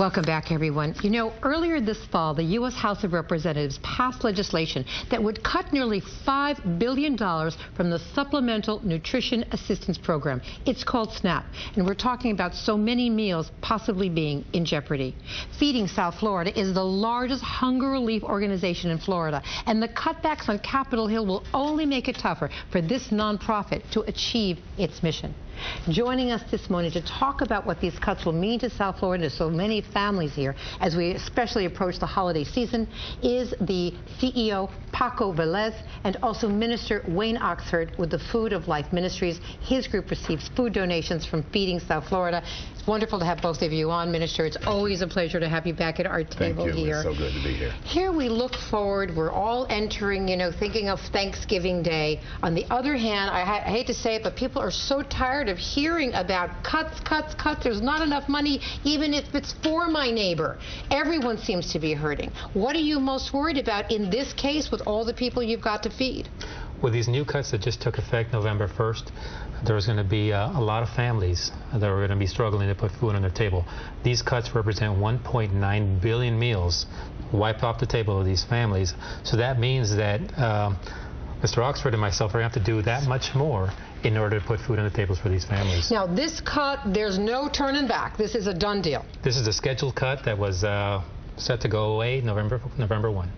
Welcome back, everyone. You know, earlier this fall, the U.S. House of Representatives passed legislation that would cut nearly $5 billion from the Supplemental Nutrition Assistance Program. It's called SNAP, and we're talking about so many meals possibly being in jeopardy. Feeding South Florida is the largest hunger relief organization in Florida, and the cutbacks on Capitol Hill will only make it tougher for this nonprofit to achieve its mission. Joining us this morning to talk about what these cuts will mean to South Florida and to so many families here as we especially approach the holiday season is the CEO, Paco Vélez, and also Minister Wayne Oxford with the Food of Life Ministries. His group receives food donations from Feeding South Florida. It's wonderful to have both of you on, Minister. It's always a pleasure to have you back at our table here. Thank you. It's so good to be here. Here we look forward. We're all entering, thinking of Thanksgiving Day. On the other hand, I hate to say it, but people are so tired of hearing about cuts. There's not enough money, even if it's for my neighbor. Everyone seems to be hurting. What are you most worried about in this case with all the people you've got to feed? With these new cuts that just took effect November 1st, there's going to be a lot of families that are going to be struggling to put food on their table. These cuts represent 1.9 billion meals wiped off the table of these families. So that means that Mr. Oxford and myself are going to have to do that much more in order to put food on the tables for these families. Now, this cut, there's no turning back. This is a done deal. This is a scheduled cut that was set to go away November 1.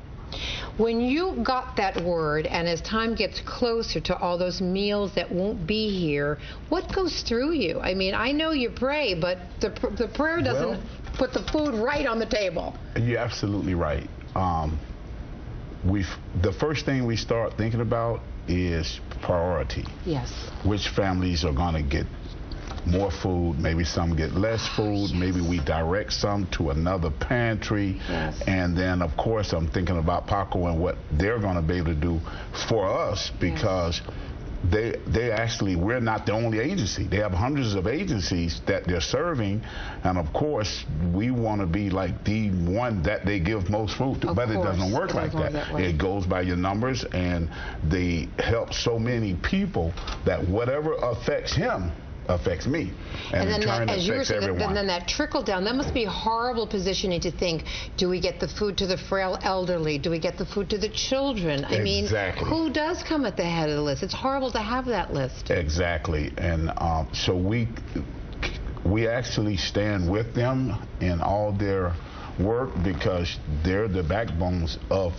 When you got that word, and as time gets closer to all those meals that won't be here, what goes through you? I mean, I know you pray, but the prayer doesn't put the food right on the table. You're absolutely right. The first thing we start thinking about is priority. Yes. Which families are going to get more food, maybe some get less food, yes. Maybe we direct some to another pantry, yes. And then of course I'm thinking about Paco and what they're going to be able to do for us, because yes. We're not the only agency. They have hundreds of agencies that they're serving, and of course we want to be like the one that they give most food to, but it doesn't work like that. It goes by your numbers, and they help so many people that whatever affects him affects me, and in turn affects everyone. And then that trickle down, that must be a horrible positioning to think, do we get the food to the frail elderly? Do we get the food to the children? I mean, who does come at the head of the list? It's horrible to have that list. Exactly, and so we actually stand with them in all their work, because they're the backbones of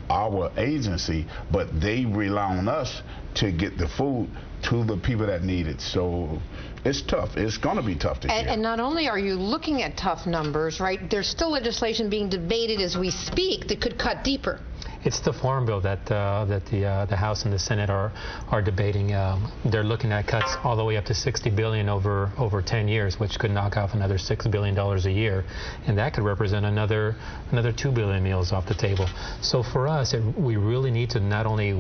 our agency, but they rely on us to get the food to the people that need it. So it's tough. It's going to be tough this year. And not only are you looking at tough numbers, right, there's still legislation being debated as we speak that could cut deeper. It's the Farm Bill that the House and the Senate are debating. They're looking at cuts all the way up to $60 billion over 10 years, which could knock off another $6 billion a year, and that could represent another 2 billion meals off the table. So for us, we really need to not only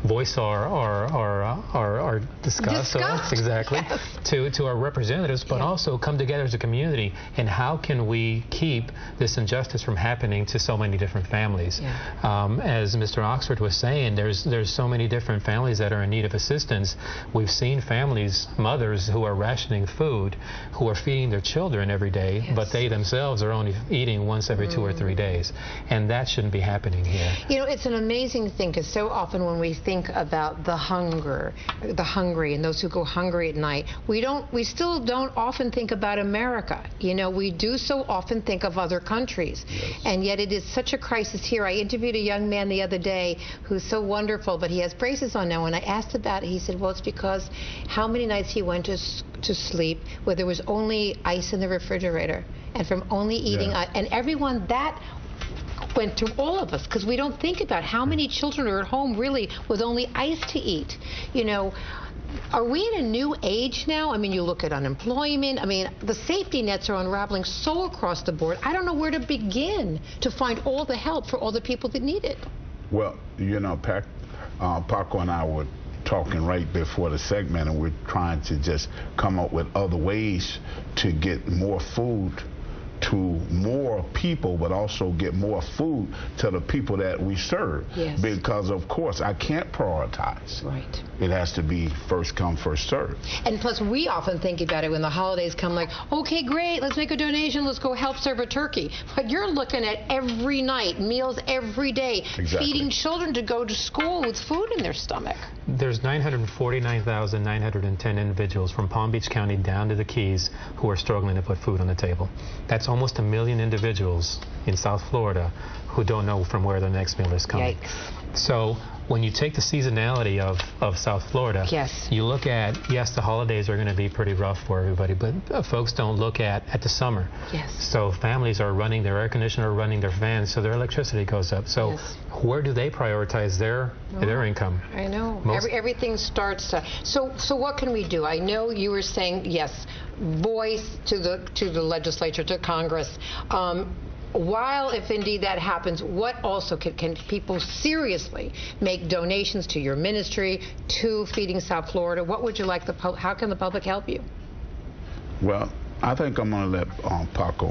voice our disgust. Exactly, yes. to our representatives, but also come together as a community. And how can we keep this injustice from happening to so many different families? Yeah. As Mr. Oxford was saying, there's so many different families that are in need of assistance. We've seen families, mothers who are rationing food, who are feeding their children every day, yes. But they themselves are only eating once every 2 or 3 days, and that shouldn't be happening here. You know, it's an amazing thing, because so often when we think about the hungry and those who go hungry at night, we still don't often think about America. We do so often think of other countries. Yes. And yet it is such a crisis here. I interviewed a young man the other day who's so wonderful, but he has braces on now. When I asked about it, he said, well, it's because how many nights he went to sleep where there was only ice in the refrigerator, and from only eating and everyone that went to all of us, because we don't think about how many children are at home really with only ice to eat. Are we in a new age now? I mean, you look at unemployment. I mean, the safety nets are unraveling so across the board. I don't know where to begin to find all the help for all the people that need it. Well, Paco and I were talking right before the segment, and we're trying to just come up with other ways to get more food to to more people, but also get more food to the people that we serve. Yes. Because, of course, I can't prioritize. Right. It has to be first come, first serve. And plus, we often think about it when the holidays come, like, okay, great, let's make a donation, let's go help serve a turkey. But you're looking at every night, meals every day, Exactly. feeding children to go to school with food in their stomach. There's 949,910 individuals from Palm Beach County down to the Keys who are struggling to put food on the table. That's almost 1 million individuals in South Florida who don't know from where their next meal is coming. Yikes. So when you take the seasonality of South Florida, Yes. you look at, yes, the holidays are going to be pretty rough for everybody, but folks don't look at the summer. Yes. So families are running their air conditioner, running their fans, so their electricity goes up. So Yes. where do they prioritize their income? I know. Most- Everything starts to. So what can we do? I know you were saying yes, voice to the legislature, to Congress. While, if indeed that happens, what also can people seriously make donations to your ministry, to Feeding South Florida? What would you like how can the public help you? Well, I think I'm going to let Paco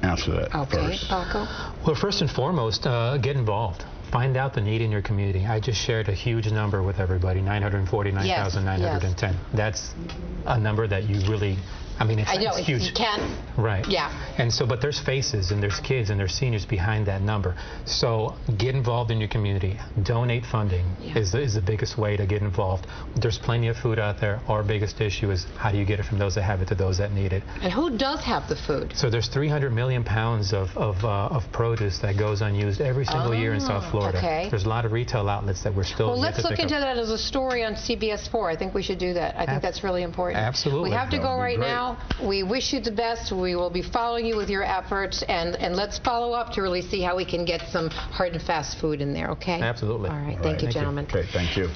answer that Okay, first. Paco. Well, first and foremost, get involved. Find out the need in your community. I just shared a huge number with everybody, 949,910. That's a number that you really, I mean, it's huge. You can't. Right. Yeah. And so, but there's faces and there's kids and there's seniors behind that number. So get involved in your community. Donate funding is the biggest way to get involved. There's plenty of food out there. Our biggest issue is how do you get it from those that have it to those that need it. And who does have the food? So there's 300 million pounds of produce that goes unused every single year in South Florida. Okay. There's a lot of retail outlets that we're still. Well, let's yet to look pick into up. that as a story on CBS4. I think we should do that. I think that's really important. Absolutely. We have to That go would be right great. now. We wish you the best. We will be following you with your efforts, and let's follow up to really see how we can get some hard and fast food in there, okay? Absolutely. All right. All Thank you, right. gentlemen. Okay, thank you.